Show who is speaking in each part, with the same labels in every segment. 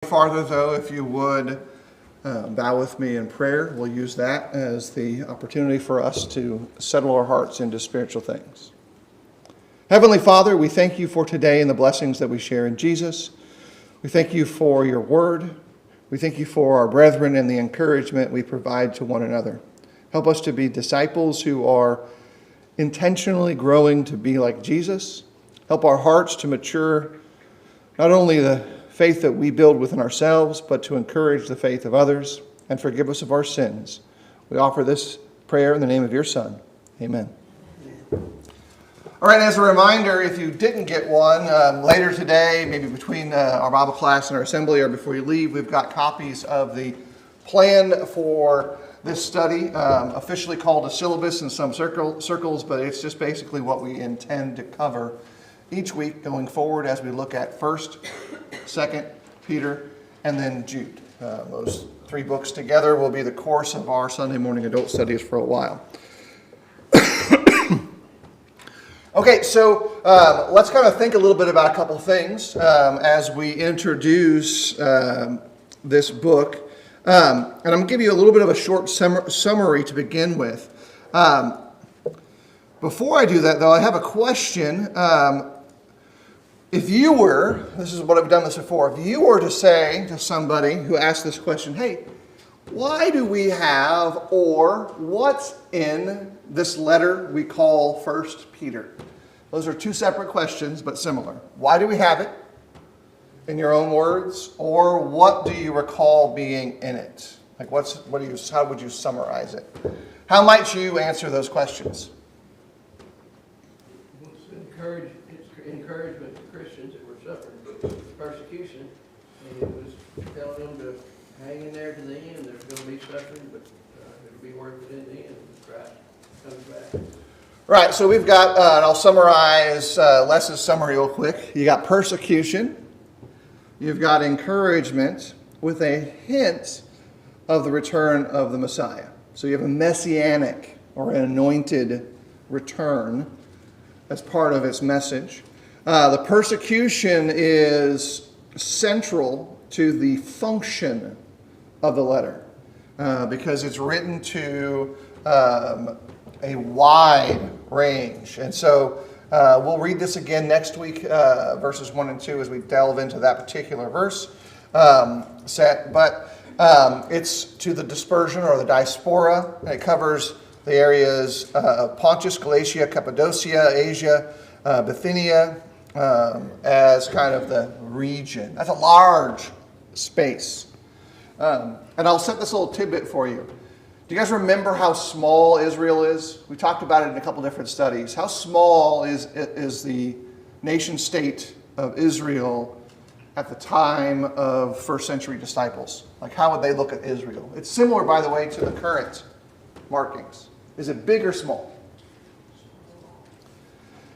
Speaker 1: Farther, though, if you would bow with me in prayer. We'll use that as the opportunity for us to settle our hearts into spiritual things. Heavenly Father, we thank you for today and the blessings that we share in Jesus. We thank you for your word. We thank you for our brethren and the encouragement we provide to one another. Help us to be disciples who are intentionally growing to be like Jesus. Help our hearts to mature not only the faith that we build within ourselves, but to encourage the faith of others, and forgive us of our sins. We offer this prayer in the name of your Son. Amen. All right, as a reminder, if you didn't get one, later today, maybe between our Bible class and our assembly or before you leave, we've got copies of the plan for this study, officially called a syllabus in some circles, but it's just basically what we intend to cover each week going forward as we look at First, Second, Peter, and then Jude. Those three books together will be the course of our Sunday morning adult studies for a while. Okay, so let's kind of think a little bit about a couple things as we introduce this book. And I'm going to give you a little bit of a short summary to begin with. Before I do that, though, I have a question. If you were, this is what I've done this before, if you were to say to somebody who asked this question, hey, why do we have, or what's in this letter we call First Peter? Those are two separate questions, but similar. Why do we have it, in your own words, or what do you recall being in it? Like how would you summarize it? How might you answer those questions?
Speaker 2: It's encouragement to Christians that were suffering persecution, and it was telling them to hang in there to the end. There's going to be suffering, but it'll be worth it in the end when Christ comes back.
Speaker 1: Right, so we've got, and I'll summarize Les's summary real quick. You got persecution, you've got encouragement with a hint of the return of the Messiah. So you have a messianic or an anointed return as part of its message. The persecution is central to the function of the letter because it's written to a wide range. And so we'll read this again next week, verses 1 and 2, as we delve into that particular verse set. But it's to the dispersion or the diaspora. It covers the areas of Pontus, Galatia, Cappadocia, Asia, Bithynia, as kind of the region. That's a large space. And I'll set this little tidbit for you. Do you guys remember how small Israel is? We talked about it in a couple different studies. How small is the nation state of Israel at the time of first century disciples? Like, how would they look at Israel? It's similar, by the way, to the current markings. Is it big or small?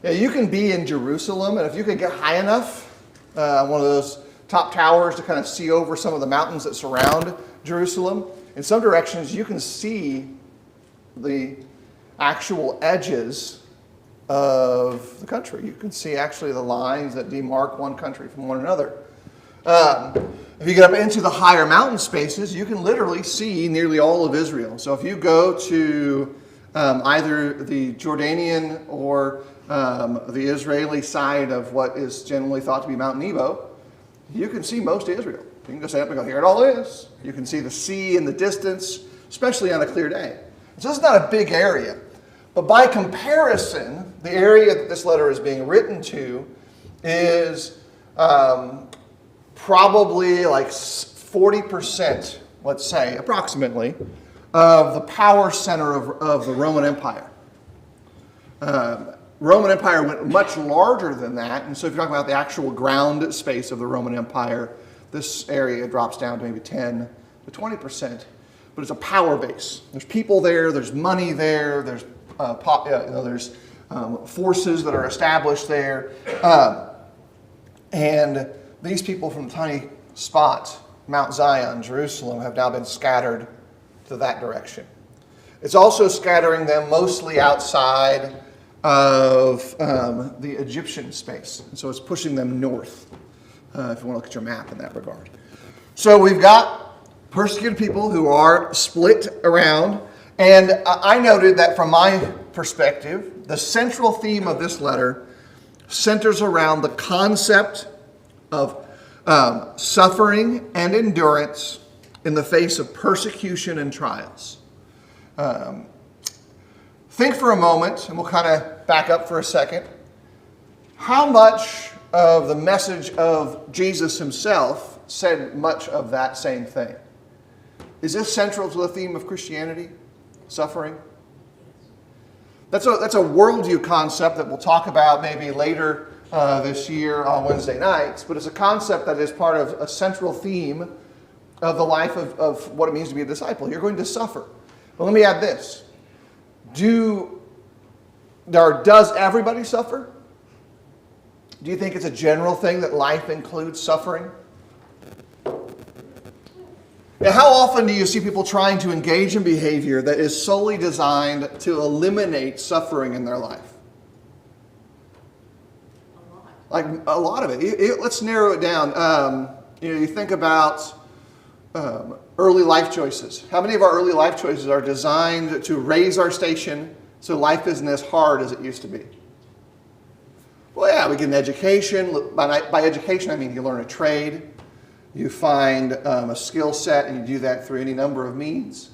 Speaker 1: Yeah, you can be in Jerusalem, and if you can get high enough, one of those top towers to kind of see over some of the mountains that surround Jerusalem, in some directions you can see the actual edges of the country. You can see actually the lines that demark one country from one another. If you get up into the higher mountain spaces, you can literally see nearly all of Israel. So if you go to either the Jordanian or the Israeli side of what is generally thought to be Mount Nebo, you can see most of Israel. You can go stand up and go, here it all is. You can see the sea in the distance, especially on a clear day. So it's not a big area. But by comparison, the area that this letter is being written to is probably like 40%, let's say, approximately, of the power center of the Roman Empire. Roman Empire went much larger than that, and so if you're talking about the actual ground space of the Roman Empire, this area drops down to maybe 10 to 20%, but it's a power base. There's people there, there's money there, there's forces that are established there, and these people from the tiny spot, Mount Zion, Jerusalem, have now been scattered to that direction. It's also scattering them mostly outside of the Egyptian space. And so it's pushing them north, if you want to look at your map in that regard. So we've got persecuted people who are split around. And I noted that from my perspective, the central theme of this letter centers around the concept of suffering and endurance in the face of persecution and trials. Think for a moment, and we'll kind of back up for a second. How much of the message of Jesus himself said much of that same thing? Is this central to the theme of Christianity? Suffering? That's a worldview concept that we'll talk about maybe later this year on Wednesday nights, but it's a concept that is part of a central theme of the life of what it means to be a disciple. You're going to suffer. But let me add this. Does everybody suffer? Do you think it's a general thing that life includes suffering? Now, how often do you see people trying to engage in behavior that is solely designed to eliminate suffering in their life? Like a lot of it. Let's narrow it down. You think about early life choices. How many of our early life choices are designed to raise our station so life isn't as hard as it used to be? Well, yeah, we get an education. By education, I mean you learn a trade. You find a skill set, and you do that through any number of means.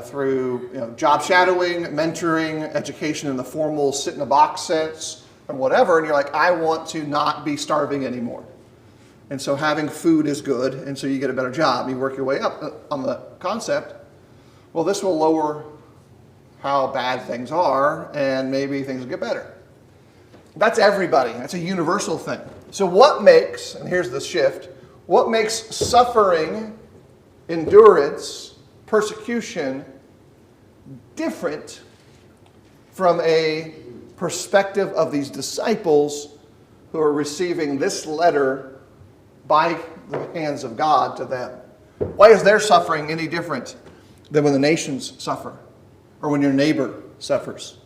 Speaker 1: Through job shadowing, mentoring, education in the formal sit-in-a-box sense, and whatever. And you're like, I want to not be starving anymore. And so having food is good, and so you get a better job. You work your way up on the concept. Well, this will lower how bad things are, and maybe things will get better. That's everybody. That's a universal thing. So what makes, and here's the shift, what makes suffering, endurance, persecution different from a perspective of these disciples who are receiving this letter by the hands of God to them? Why is their suffering any different than when the nations suffer or when your neighbor suffers?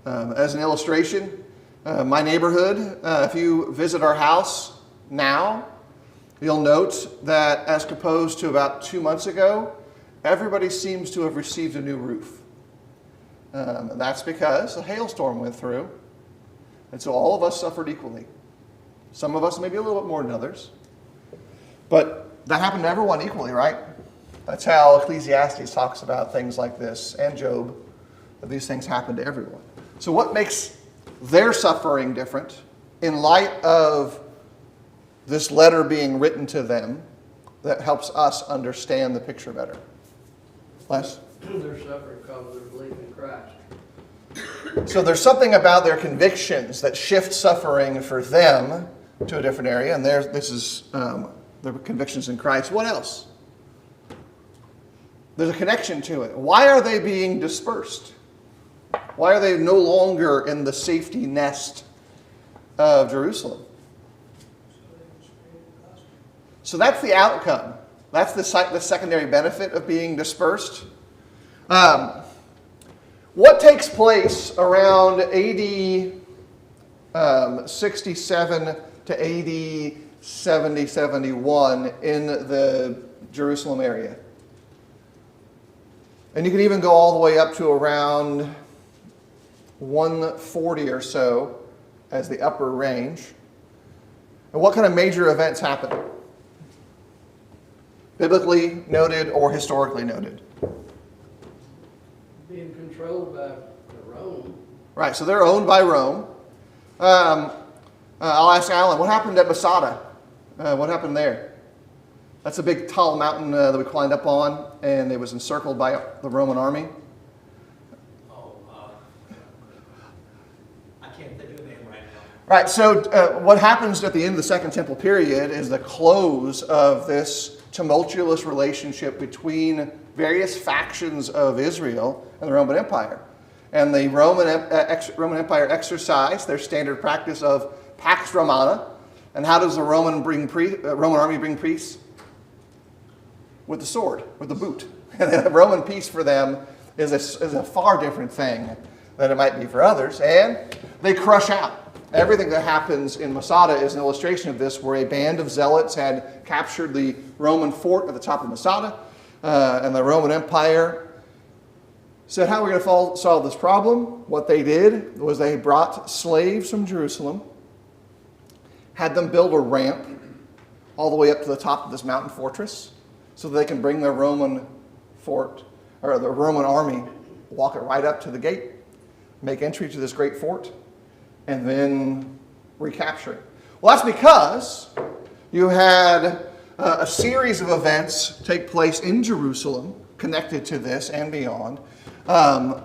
Speaker 1: As an illustration, my neighborhood, if you visit our house now, you'll note that as opposed to about 2 months ago, everybody seems to have received a new roof. That's because a hailstorm went through, and so all of us suffered equally. Some of us maybe a little bit more than others, but that happened to everyone equally, right? That's how Ecclesiastes talks about things like this, and Job, that these things happen to everyone. So what makes their suffering different in light of this letter being written to them that helps us understand the picture better? Les?
Speaker 2: They're suffering because of their belief in Christ.
Speaker 1: So there's something about their convictions that shift suffering for them to a different area, and this is their convictions in Christ. What else? There's a connection to it. Why are they being dispersed? Why are they no longer in the safety nest of Jerusalem? So that's the outcome. That's the secondary benefit of being dispersed. What takes place around AD 67 to AD 70, 71 in the Jerusalem area? And you can even go all the way up to around 140 or so as the upper range. And what kind of major events happen? Biblically noted or historically noted?
Speaker 2: Being controlled by Rome.
Speaker 1: Right, so they're owned by Rome. I'll ask Alan, what happened at Masada? What happened there? That's a big tall mountain that we climbed up on, and it was encircled by the Roman army.
Speaker 3: I can't think of the name right now.
Speaker 1: Right, so what happens at the end of the Second Temple period is the close of this tumultuous relationship between various factions of Israel and the Roman Empire. And the Roman Empire exercised their standard practice of Pax Romana. And how does the Roman army bring peace? With the sword, with the boot. And the Roman peace for them is a far different thing than it might be for others. And they crush out Everything that happens in Masada is an illustration of this, where a band of zealots had captured the Roman fort at the top of Masada, and the Roman Empire said, how are we going to solve this problem? What they did was they brought slaves from Jerusalem, had them build a ramp all the way up to the top of this mountain fortress so that they can bring their Roman fort, or the Roman army, walk it right up to the gate, make entry to this great fort, and then recapture it. Well, that's because you had a series of events take place in Jerusalem connected to this and beyond,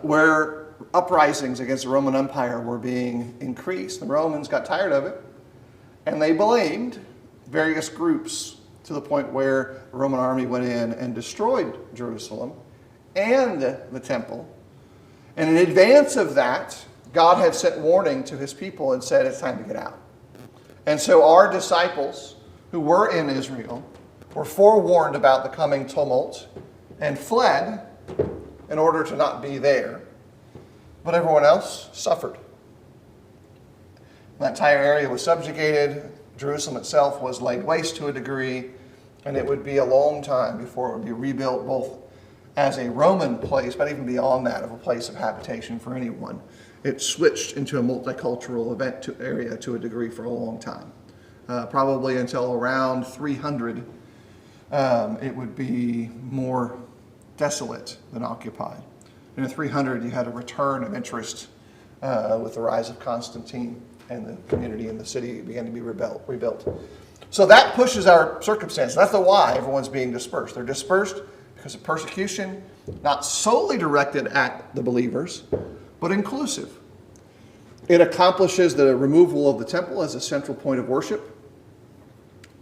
Speaker 1: where uprisings against the Roman Empire were being increased. The Romans got tired of it, and they blamed various groups to the point where the Roman army went in and destroyed Jerusalem and the temple. And in advance of that, God had sent warning to his people and said, it's time to get out. And so our disciples who were in Israel were forewarned about the coming tumult and fled in order to not be there. But everyone else suffered. That entire area was subjugated. Jerusalem itself was laid waste to a degree, and it would be a long time before it would be rebuilt both as a Roman place, but even beyond that, of a place of habitation for anyone. It switched into a multicultural area to a degree for a long time. Probably until around 300, it would be more desolate than occupied. In 300, you had a return of interest with the rise of Constantine, and the community and the city began to be rebuilt. So that pushes our circumstance. That's the why everyone's being dispersed. They're dispersed because of persecution, not solely directed at the believers, but inclusive. It accomplishes the removal of the temple as a central point of worship.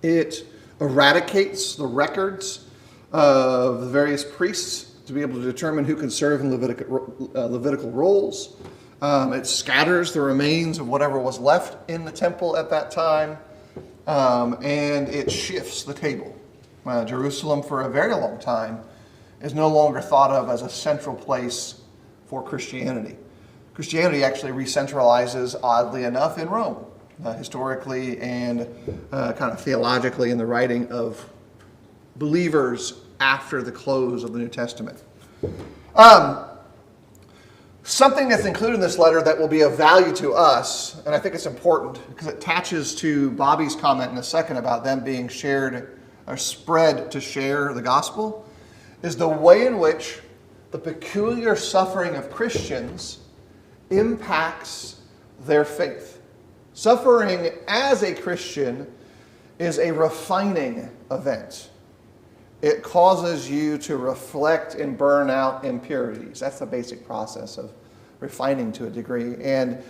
Speaker 1: It eradicates the records of the various priests to be able to determine who can serve in Levitical roles. It scatters the remains of whatever was left in the temple at that time, and it shifts the table. Jerusalem, for a very long time, is no longer thought of as a central place for Christianity. Christianity actually re-centralizes, oddly enough, in Rome, historically and kind of theologically in the writing of believers after the close of the New Testament. Something that's included in this letter that will be of value to us, and I think it's important because it attaches to Bobby's comment in a second about them being shared or spread to share the gospel, is the way in which the peculiar suffering of Christians impacts their faith. Suffering as a Christian is a refining event. It causes you to reflect and burn out impurities. That's the basic process of refining to a degree. And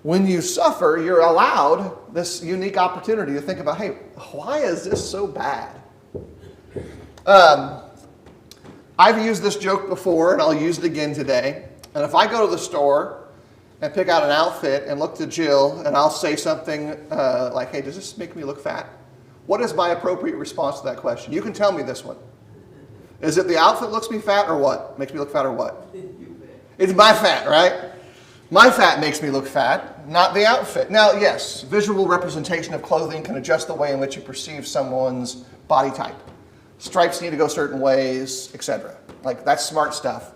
Speaker 1: when you suffer, you're allowed this unique opportunity to think about, hey, why is this so bad? I've used this joke before, and I'll use it again today. And if I go to the store and pick out an outfit and look to Jill, and I'll say something like, hey, does this make me look fat? What is my appropriate response to that question? You can tell me this one. Is it the outfit looks me fat or what? Makes me look fat or what? It's my fat, right? My fat makes me look fat, not the outfit. Now, yes, visual representation of clothing can adjust the way in which you perceive someone's body type. Stripes need to go certain ways, etc. Like, that's smart stuff.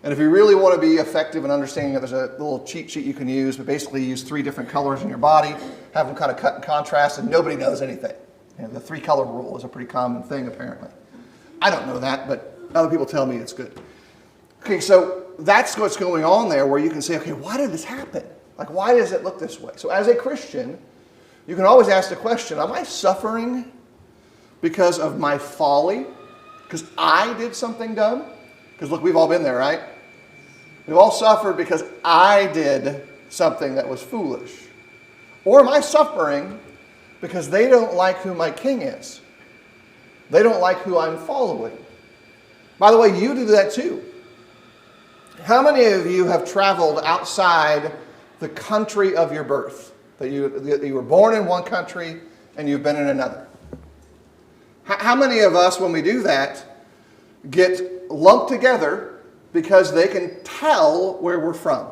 Speaker 1: And if you really want to be effective in understanding that, there's a little cheat sheet you can use, but basically use 3 different colors in your body, have them kind of cut and contrast, and nobody knows anything. And the 3-color rule is a pretty common thing, apparently. I don't know that, but other people tell me it's good. Okay, so that's what's going on there, where you can say, okay, why did this happen? Like, why does it look this way? So as a Christian, you can always ask the question, am I suffering because of my folly? Because I did something dumb? Because look, we've all been there, right? We've all suffered because I did something that was foolish. Or am I suffering because they don't like who my king is? They don't like who I'm following. By the way, you do that too. How many of you have traveled outside the country of your birth? That you were born in one country and you've been in another? How many of us, when we do that, get lumped together because they can tell where we're from?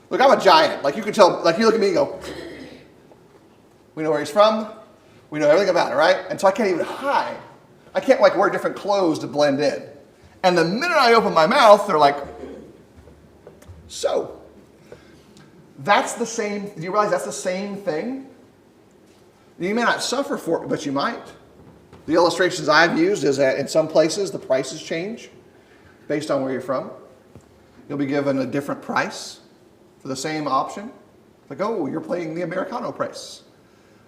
Speaker 1: Look, I'm a giant. Like you can tell, like you look at me and go, we know where he's from. We know everything about it, right? And so I can't even hide. I can't like wear different clothes to blend in. And the minute I open my mouth, they're like, so. That's the same, do you realize that's the same thing? You may not suffer for it, but you might. The illustrations I've used is that in some places the prices change based on where you're from. You'll be given a different price for the same option. Like, oh, you're paying the Americano price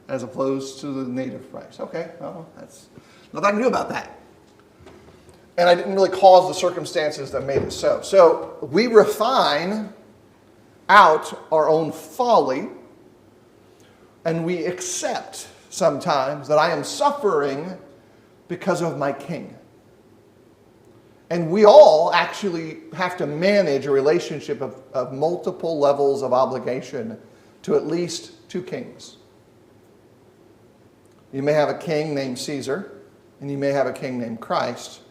Speaker 1: as opposed to the native price. Okay, well, that's nothing I can do about that. And I didn't really cause the circumstances that made it so. So we refine out our own folly, and we accept sometimes that I am suffering because of my king. And we all actually have to manage a relationship of multiple levels of obligation to at least two kings. You may have a king named Caesar, and you may have a king named Christ,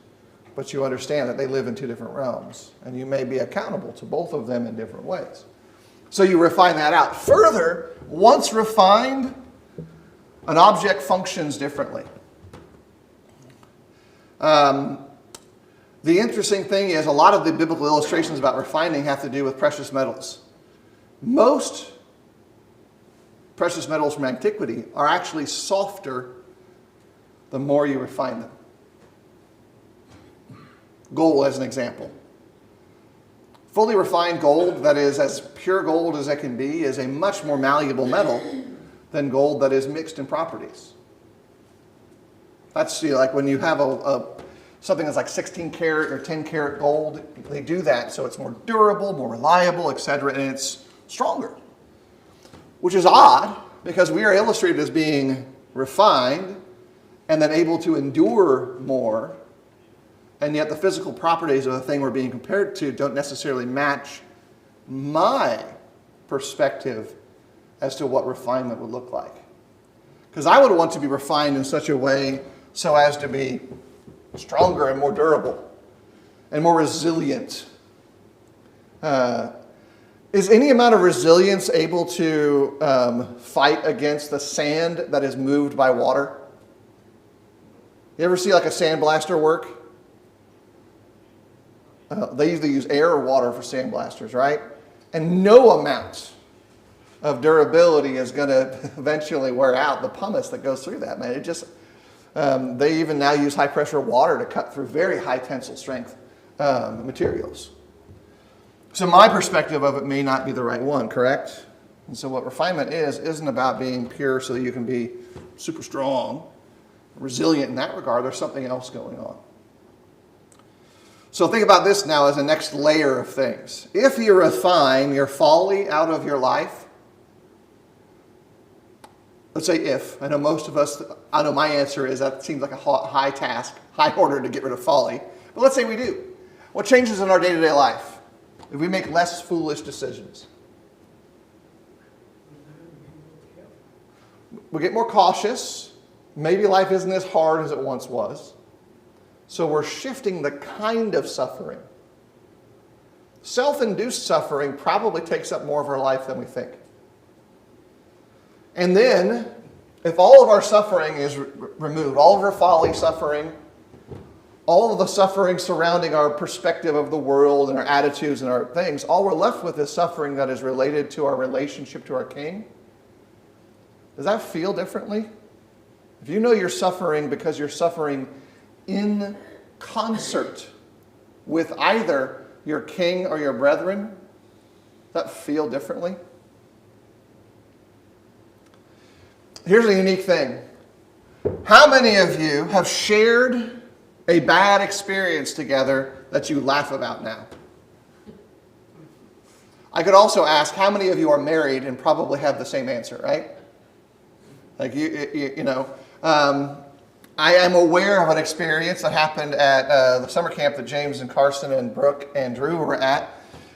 Speaker 1: but you understand that they live in two different realms, and you may be accountable to both of them in different ways. So you refine that out. Further, once refined, an object functions differently. The interesting thing is a lot of the biblical illustrations about refining have to do with precious metals. Most precious metals from antiquity are actually softer the more you refine them. Gold as an example. Fully refined gold that is as pure gold as it can be is a much more malleable metal than gold that is mixed in properties. That's like when you have something that's like 16 karat or 10 karat gold, they do that so it's more durable, more reliable, etc., and it's stronger. Which is odd because we are illustrated as being refined and then able to endure more, and yet the physical properties of the thing we're being compared to don't necessarily match my perspective as to what refinement would look like. Because I would want to be refined in such a way so as to be stronger and more durable and more resilient. Is any amount of resilience able to fight against the sand that is moved by water? You ever see like a sandblaster work? They usually use air or water for sandblasters, right? And no amount of durability is going to eventually wear out the pumice that goes through that, man. It just, they even now use high pressure water to cut through very high tensile strength materials. So my perspective of it may not be the right one, correct? And so what refinement isn't about being pure so that you can be super strong, resilient in that regard. There's something else going on. So think about this now as a next layer of things. If you refine your folly out of your life, let's say if, I know most of us, I know my answer is that seems like a high task, high order to get rid of folly. But let's say we do. What changes in our day-to-day life if we make less foolish decisions? We get more cautious. Maybe life isn't as hard as it once was. So we're shifting the kind of suffering. Self-induced suffering probably takes up more of our life than we think. And then, if all of our suffering is removed, all of our folly suffering, all of the suffering surrounding our perspective of the world and our attitudes and our things, all we're left with is suffering that is related to our relationship to our King. Does that feel differently? If you know you're suffering because you're suffering in concert with either your king or your brethren, does that feel differently? Here's a unique thing. How many of you have shared a bad experience together that you laugh about now? I could also ask, how many of you are married and probably have the same answer, right? Like, you know, I am aware of an experience that happened at the summer camp that James and Carson and Brooke and Drew were at.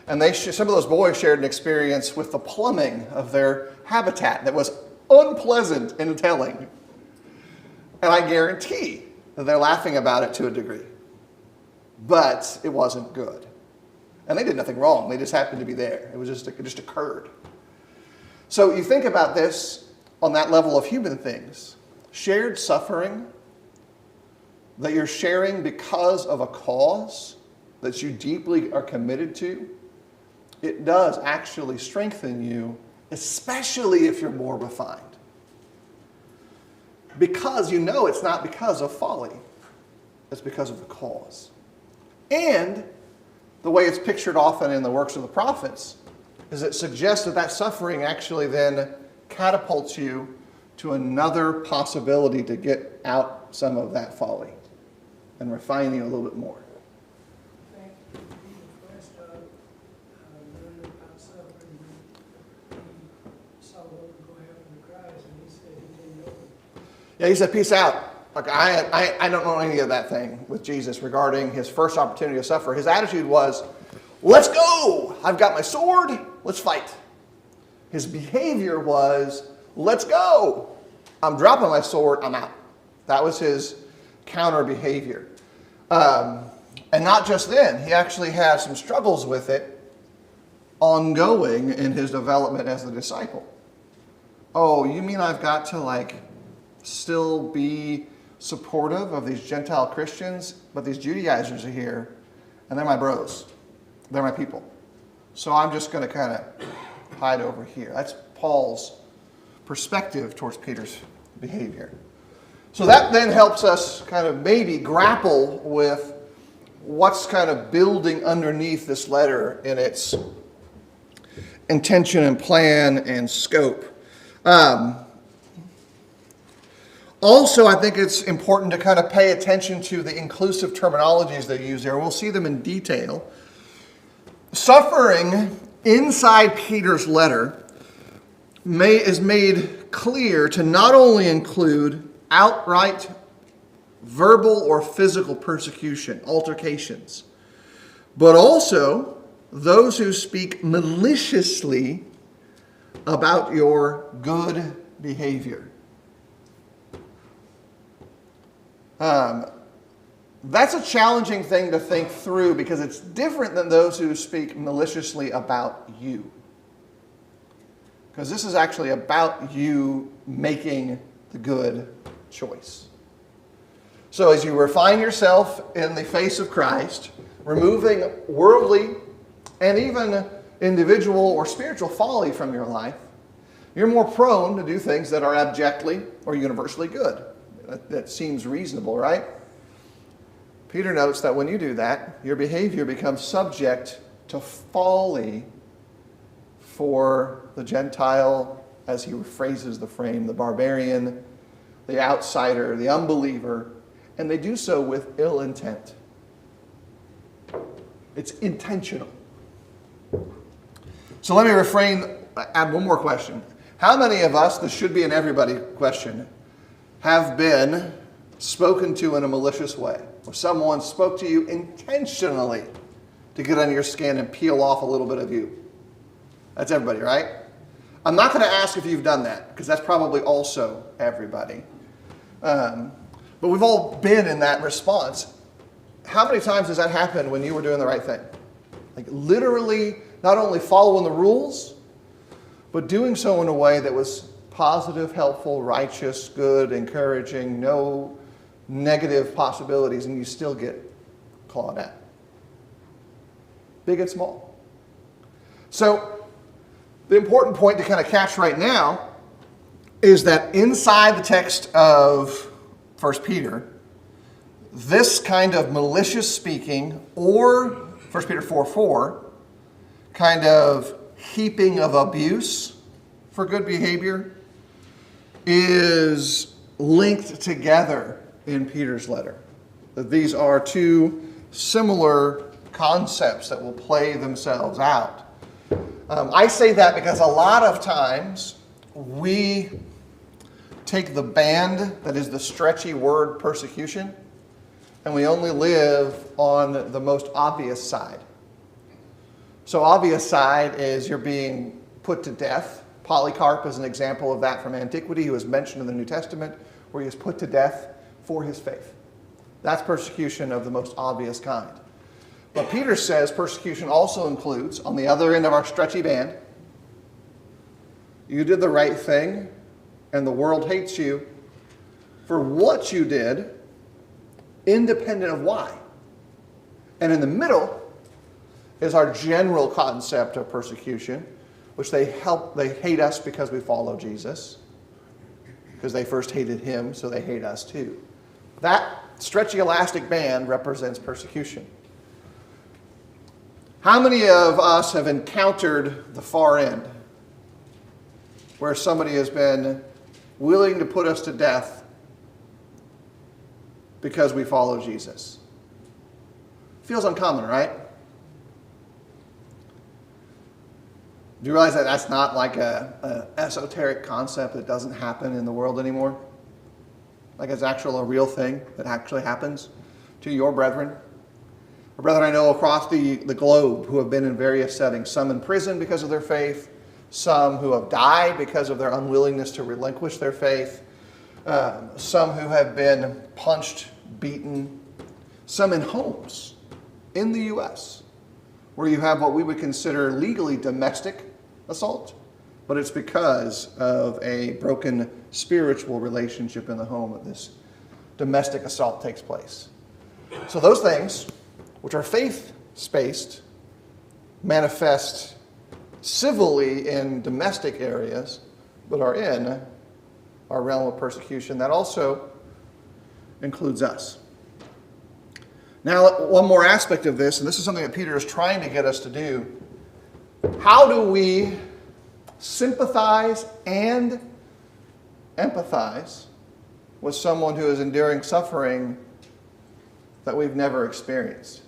Speaker 1: And some of those boys shared an experience with the plumbing of their habitat that was unpleasant in telling. And I guarantee that they're laughing about it to a degree. But it wasn't good. And they did nothing wrong. They just happened to be there. It just occurred. So you think about this on that level of human things. Shared suffering that you're sharing because of a cause that you deeply are committed to, it does actually strengthen you, especially if you're more refined. Because you know it's not because of folly. It's because of the cause. And the way it's pictured often in the works of the prophets is it suggests that suffering actually then catapults you to another possibility to get out some of that folly and refine you a little bit more. Yeah, he said, peace out. Like I don't know any of that thing with Jesus regarding his first opportunity to suffer. His attitude was, let's go. I've got my sword. Let's fight. His behavior was, let's go. I'm dropping my sword. I'm out. That was his counter behavior. And not just then. He actually had some struggles with it ongoing in his development as a disciple. Oh, you mean I've got to still be supportive of these Gentile Christians, but these Judaizers are here, and they're my bros. They're my people. So I'm just going to kind of hide over here. That's Paul's perspective towards Peter's behavior. So that then helps us kind of maybe grapple with what's kind of building underneath this letter in its intention and plan and scope. Also, I think it's important to kind of pay attention to the inclusive terminologies they use there. We'll see them in detail. Suffering inside Peter's letter is made clear to not only include outright verbal or physical persecution, altercations, but also those who speak maliciously about your good behavior. That's a challenging thing to think through because it's different than those who speak maliciously about you. Because this is actually about you making the good choice. So as you refine yourself in the face of Christ, removing worldly and even individual or spiritual folly from your life, you're more prone to do things that are abjectly or universally good. That seems reasonable, right? Peter notes that when you do that, your behavior becomes subject to folly for the Gentile, as he phrases the frame, the barbarian, the outsider, the unbeliever, and they do so with ill intent. It's intentional. So let me add one more question. How many of us, this should be an everybody question, have been spoken to in a malicious way, or someone spoke to you intentionally to get under your skin and peel off a little bit of you? That's everybody, right? I'm not going to ask if you've done that, because that's probably also everybody. But we've all been in that response. How many times does that happen when you were doing the right thing? Like literally not only following the rules, but doing so in a way that was positive, helpful, righteous, good, encouraging, no negative possibilities, and you still get clawed at. Big and small. So the important point to kind of catch right now is that inside the text of First Peter, this kind of malicious speaking, or 1 Peter 4:4, kind of heaping of abuse for good behavior, is linked together in Peter's letter. These are two similar concepts that will play themselves out. I say that because a lot of times we take the band that is the stretchy word persecution, and we only live on the most obvious side. So obvious side is you're being put to death. Polycarp is an example of that from antiquity, who is mentioned in the New Testament, where he is put to death for his faith. That's persecution of the most obvious kind. But Peter says persecution also includes, on the other end of our stretchy band, you did the right thing, and the world hates you for what you did, independent of why. And in the middle is our general concept of persecution, which they hate us because we follow Jesus, because they first hated him, so they hate us too. That stretchy elastic band represents persecution. How many of us have encountered the far end, where somebody has been willing to put us to death because we follow Jesus? Feels uncommon, right? Do you realize that that's not like an esoteric concept that doesn't happen in the world anymore? Like it's actually a real thing that actually happens to your brethren. Or brethren I know across the globe who have been in various settings, some in prison because of their faith, some who have died because of their unwillingness to relinquish their faith, some who have been punched, beaten, some in homes in the U.S. where you have what we would consider legally domestic assault, but it's because of a broken spiritual relationship in the home that this domestic assault takes place. So those things, which are faith-spaced, manifest civilly in domestic areas, but are in our realm of persecution. That also includes us. Now, one more aspect of this, and this is something that Peter is trying to get us to do. How do we sympathize and empathize with someone who is enduring suffering that we've never experienced?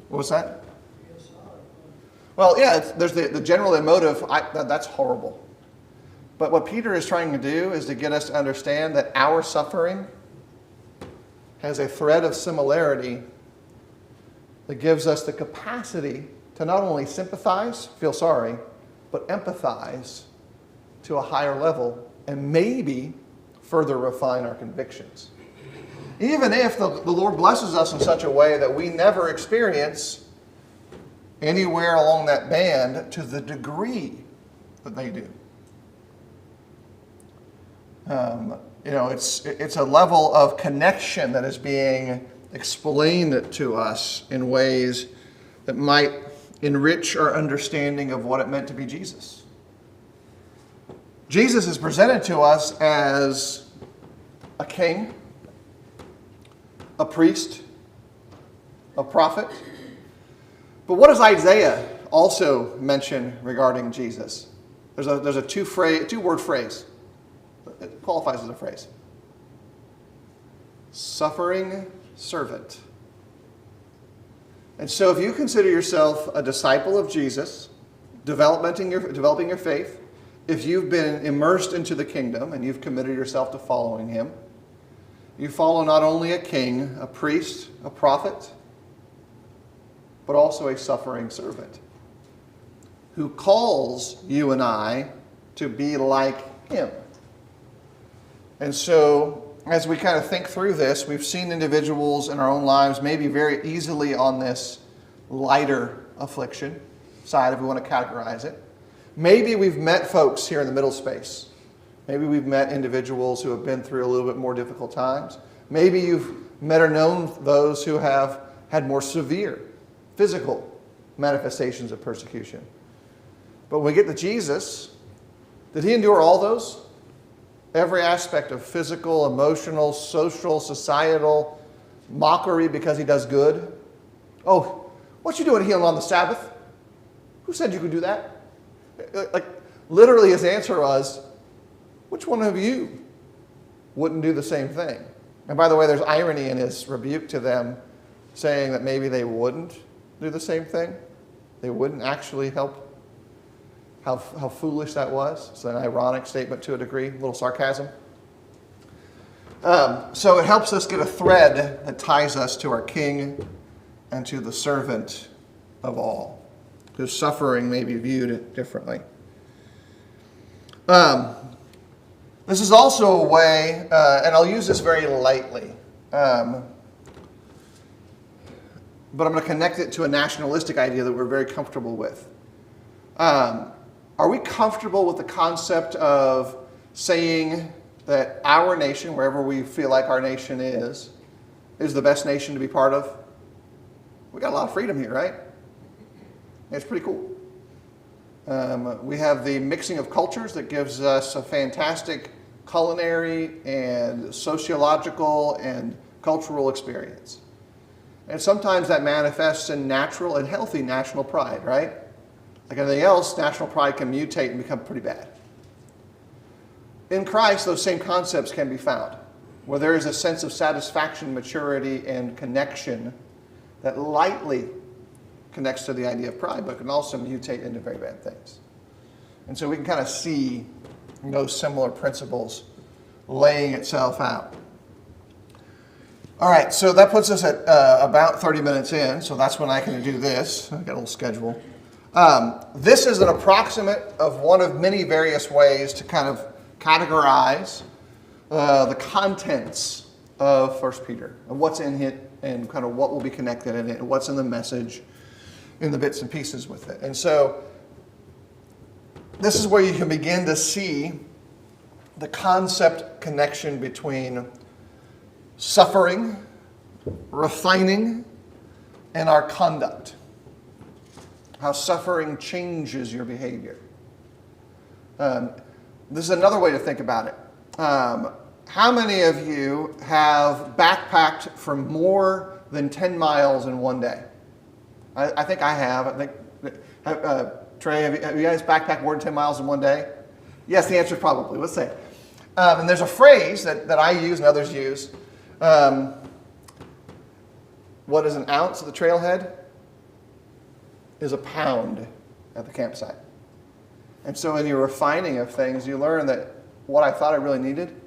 Speaker 1: What was that? Well, yeah, there's the general emotive, that's horrible. But what Peter is trying to do is to get us to understand that our suffering has a thread of similarity that gives us the capacity to not only sympathize, feel sorry, but empathize to a higher level and maybe further refine our convictions. Even if the Lord blesses us in such a way that we never experience anywhere along that band to the degree that they do. It's a level of connection that is being explained to us in ways that might enrich our understanding of what it meant to be Jesus. Jesus is presented to us as a king, a priest, a prophet. But what does Isaiah also mention regarding Jesus? There's a two-word phrase. It qualifies as a phrase. Suffering servant. And so if you consider yourself a disciple of Jesus, developing your faith, if you've been immersed into the kingdom and you've committed yourself to following him, you follow not only a king, a priest, a prophet, but also a suffering servant who calls you and I to be like him. And so, as we kind of think through this, we've seen individuals in our own lives maybe very easily on this lighter affliction side, if we want to categorize it. Maybe we've met folks here in the middle space. Maybe we've met individuals who have been through a little bit more difficult times. Maybe you've met or known those who have had more severe physical manifestations of persecution. But when we get to Jesus, did he endure all those? Every aspect of physical, emotional, social, societal mockery because he does good. Oh, what you doing healing on the Sabbath? Who said you could do that? Like, literally his answer was, which one of you wouldn't do the same thing? And by the way, there's irony in his rebuke to them, saying that maybe they wouldn't do the same thing. They wouldn't actually help. How foolish that was. It's an ironic statement to a degree, a little sarcasm. So it helps us get a thread that ties us to our King and to the servant of all, whose suffering may be viewed differently. This is also a way, and I'll use this very lightly, but I'm going to connect it to a nationalistic idea that we're very comfortable with. Are we comfortable with the concept of saying that our nation, wherever we feel like our nation is the best nation to be part of? We got a lot of freedom here, right? It's pretty cool. We have the mixing of cultures that gives us a fantastic culinary and sociological and cultural experience. And sometimes that manifests in natural and healthy national pride, right? Like anything else, national pride can mutate and become pretty bad. In Christ, those same concepts can be found, where there is a sense of satisfaction, maturity, and connection that lightly connects to the idea of pride, but can also mutate into very bad things. And so we can kind of see those similar principles laying itself out. All right, so that puts us at about 30 minutes in, so that's when I can do this. I've got a little schedule. This is an approximate of one of many various ways to kind of categorize the contents of First Peter, and what's in it, and kind of what will be connected in it, and what's in the message, in the bits and pieces with it. And so this is where you can begin to see the concept connection between suffering, refining, and our conduct. How suffering changes your behavior. This is another way to think about it. How many of you have backpacked for more than 10 miles in one day? I think I have. I think, Trey, have you guys backpacked more than 10 miles in one day? Yes, the answer is probably. Let's say. And there's a phrase that I use and others use. What is an ounce at the trailhead is a pound at the campsite. And so in your refining of things, you learn that what I thought I really needed,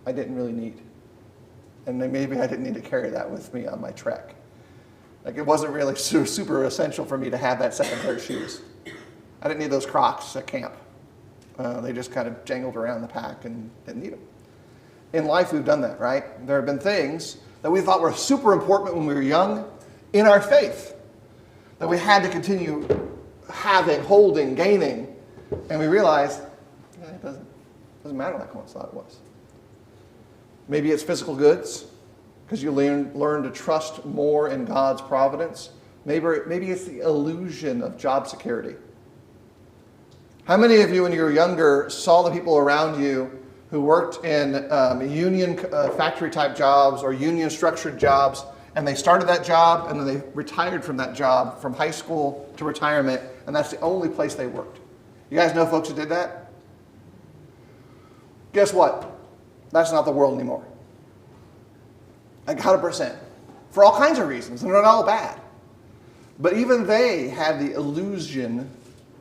Speaker 1: I didn't really need. And maybe I didn't need to carry that with me on my trek. Like it wasn't really super essential for me to have that second pair of shoes. I didn't need those Crocs at camp. They just kind of jangled around the pack and didn't need them. In life, we've done that, right? There have been things that we thought were super important when we were young in our faith that we had to continue having, holding, gaining, and we realized it doesn't matter like I once thought it was. Maybe it's physical goods, because you learn to trust more in God's providence. Maybe it's the illusion of job security. How many of you, when you were younger, saw the people around you who worked in union factory-type jobs or union-structured jobs, and they started that job, and then they retired from that job from high school to retirement, and that's the only place they worked? You guys know folks who did that? Guess what? That's not the world anymore. Like 100%. For all kinds of reasons, and they're not all bad. But even they had the illusion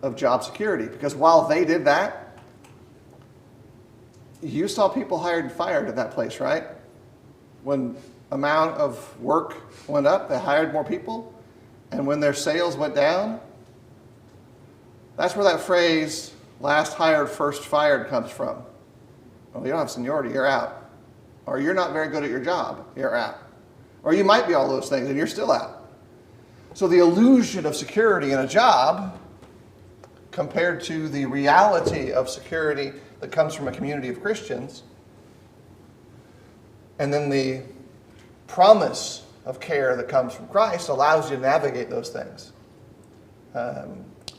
Speaker 1: of job security, because while they did that, you saw people hired and fired at that place, right? When amount of work went up, they hired more people, and when their sales went down, that's where that phrase, last hired, first fired, comes from. Well, you don't have seniority, you're out. Or you're not very good at your job, you're out. Or you might be all those things and you're still out. So the illusion of security in a job compared to the reality of security that comes from a community of Christians, and then the promise of care that comes from Christ allows you to navigate those things.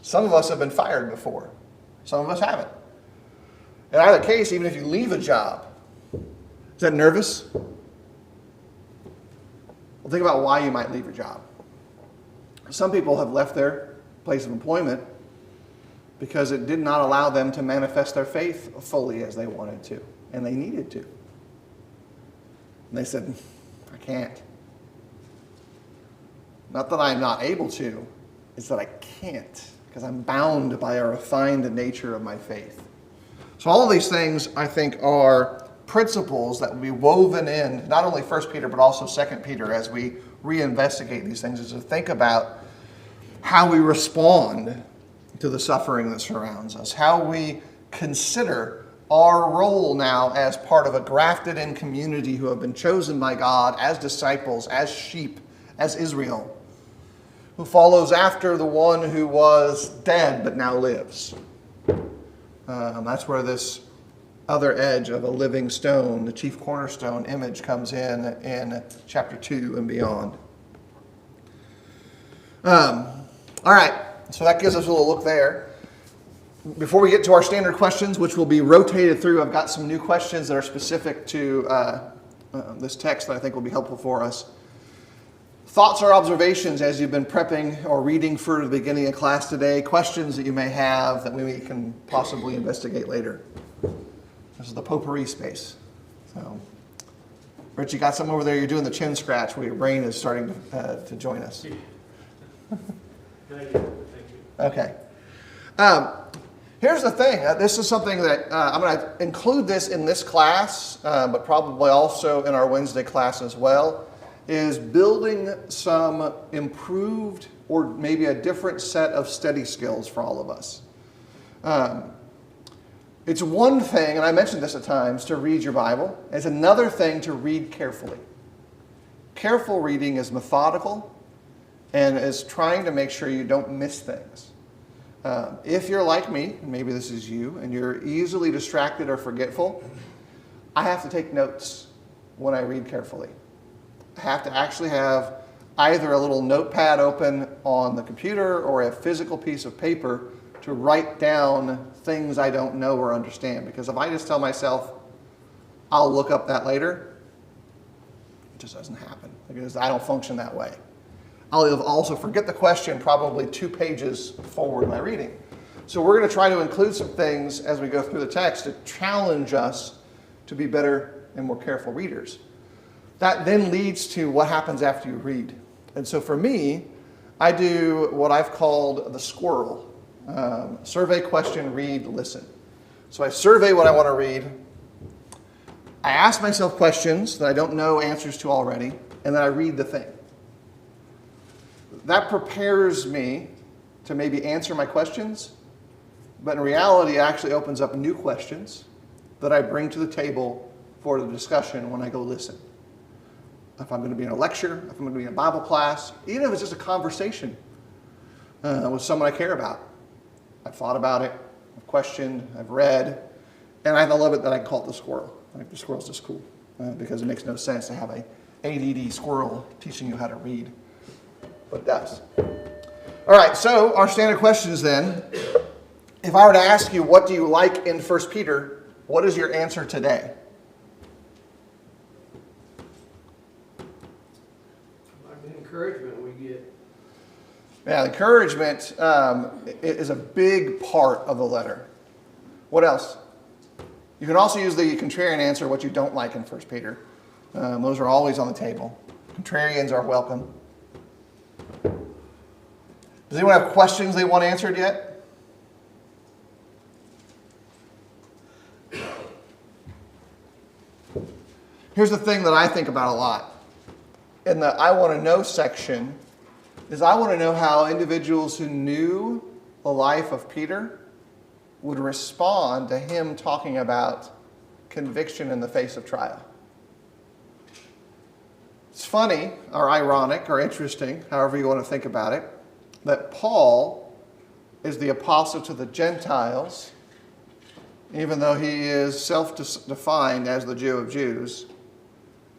Speaker 1: Some of us have been fired before. Some of us haven't. In either case, even if you leave a job, is that nervous? Well, think about why you might leave your job. Some people have left their place of employment because it did not allow them to manifest their faith fully as they wanted to, and they needed to. And they said, I can't. Not that I'm not able to, it's that I can't, because I'm bound by a refined nature of my faith. So all of these things, I think, are principles that will be woven in, not only 1 Peter, but also 2 Peter, as we reinvestigate these things, is to think about how we respond to the suffering that surrounds us, how we consider our role now as part of a grafted-in community who have been chosen by God as disciples, as sheep, as Israel, who follows after the one who was dead but now lives. That's where this other edge of a living stone, the chief cornerstone image, comes in chapter 2 and beyond. All right, so that gives us a little look there. Before we get to our standard questions, which will be rotated through, I've got some new questions that are specific to this text that I think will be helpful for us. Thoughts or observations as you've been prepping or reading for the beginning of class today, questions that you may have that we can possibly investigate later. This is the potpourri space. So, Rich, you got some over there, you're doing the chin scratch where your brain is starting to join us.
Speaker 3: Thank you.
Speaker 1: Okay. Here's the thing. This is something that I'm going to include this in this class, but probably also in our Wednesday class as well, is building some improved or maybe a different set of study skills for all of us. It's one thing, and I mentioned this at times, to read your Bible. It's another thing to read carefully. Careful reading is methodical and is trying to make sure you don't miss things. If you're like me, maybe this is you, and you're easily distracted or forgetful, I have to take notes when I read carefully. I have to actually have either a little notepad open on the computer or a physical piece of paper to write down things I don't know or understand. Because if I just tell myself, I'll look up that later, it just doesn't happen. Because I don't function that way. I'll also forget the question probably 2 pages forward in my reading. So we're going to try to include some things as we go through the text to challenge us to be better and more careful readers. That then leads to what happens after you read. And so for me, I do what I've called the squirrel. Survey, question, read, listen. So I survey what I want to read. I ask myself questions that I don't know answers to already, and then I read the thing. That prepares me to maybe answer my questions, but in reality, it actually opens up new questions that I bring to the table for the discussion when I go listen. If I'm going to be in a lecture, if I'm going to be in a Bible class, even if it's just a conversation with someone I care about. I've thought about it, I've questioned, I've read, and I love it that I can call it the squirrel. Like the squirrel's just cool because it makes no sense to have a ADD squirrel teaching you how to read. But it does. All right, so our standard questions then. If I were to ask you, what do you like in First Peter, what is your answer today?
Speaker 2: Like the encouragement we get.
Speaker 1: Yeah, encouragement is a big part of the letter. What else? You can also use the contrarian answer, what you don't like in First Peter. Those are always on the table. Contrarians are welcome. Does anyone have questions they want answered yet? Here's the thing that I think about a lot. In the I want to know section is I want to know how individuals who knew the life of Peter would respond to him talking about conviction in the face of trial. It's funny, or ironic, or interesting, however you want to think about it, that Paul is the apostle to the Gentiles, even though he is self-defined as the Jew of Jews,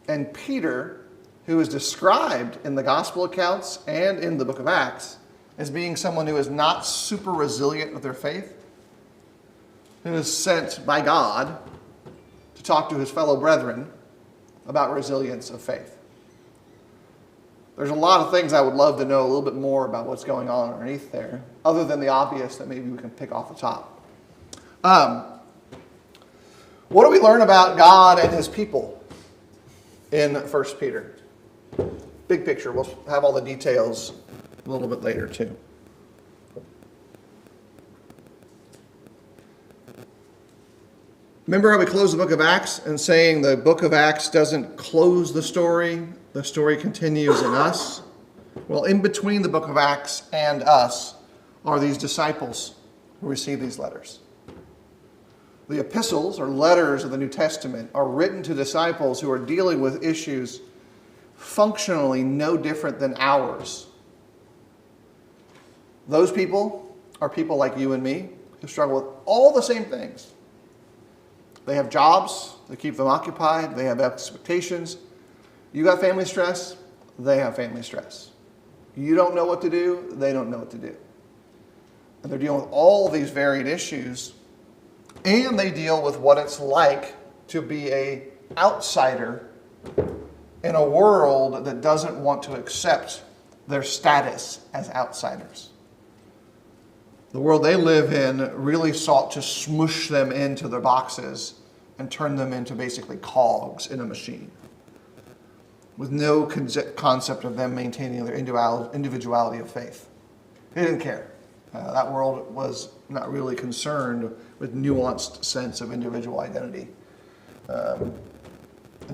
Speaker 1: and Peter, who is described in the gospel accounts and in the book of Acts as being someone who is not super resilient with their faith, who is sent by God to talk to his fellow brethren about resilience of faith. There's a lot of things I would love to know a little bit more about what's going on underneath there, other than the obvious that maybe we can pick off the top. What do we learn about God and his people in 1 Peter? Big picture. We'll have all the details a little bit later too. Remember how we closed the book of Acts and saying the book of Acts doesn't close the story continues in us? Well, in between the book of Acts and us are these disciples who receive these letters. The epistles or letters of the New Testament are written to disciples who are dealing with issues functionally no different than ours. Those people are people like you and me who struggle with all the same things. They have jobs that keep them occupied. They have expectations. You got family stress, they have family stress. You don't know what to do, they don't know what to do. And they're dealing with all these varied issues, and they deal with what it's like to be an outsider in a world that doesn't want to accept their status as outsiders. The world they live in really sought to smush them into their boxes and turn them into basically cogs in a machine, with no concept of them maintaining their individuality of faith. They didn't care. That world was not really concerned with nuanced sense of individual identity. And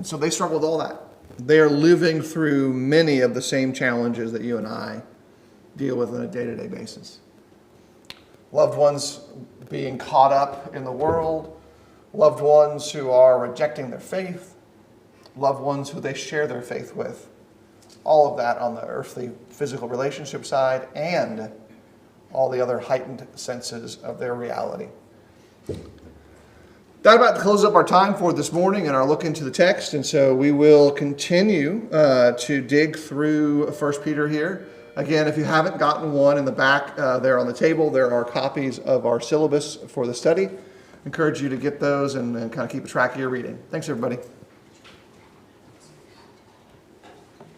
Speaker 1: so they struggle with all that. They are living through many of the same challenges that you and I deal with on a day-to-day basis. Loved ones being caught up in the world, loved ones who are rejecting their faith, loved ones who they share their faith with. All of that on the earthly, physical relationship side and all the other heightened senses of their reality. That about closes up our time for this morning and our look into the text. And so we will continue to dig through First Peter here. Again, if you haven't gotten one in the back there on the table, there are copies of our syllabus for the study. I encourage you to get those and kind of keep a track of your reading. Thanks, everybody.